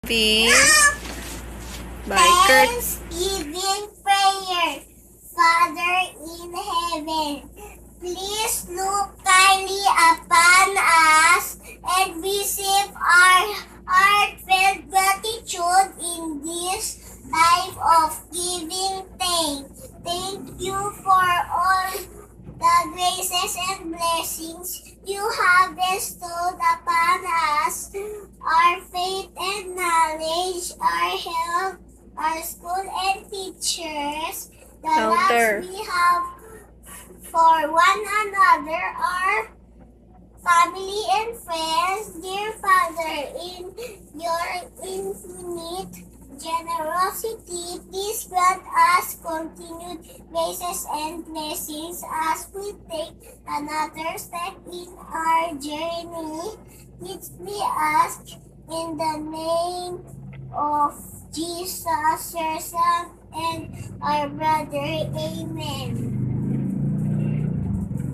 Peace. By Kurt. Thanksgiving prayer. Father in heaven, please look kindly upon us and receive our heartfelt gratitude in this time of giving thanks. Thank you for all the graces and blessings you have bestowed upon us, our faith and knowledge, our health, our school and teachers, the Counter. love we have for one another, our family and friends. Dear Father, in your infinite generosity, please grant us continued graces and blessings as we take another step in our journey, which we ask in the name of Jesus, your Son, and our brother. Amen.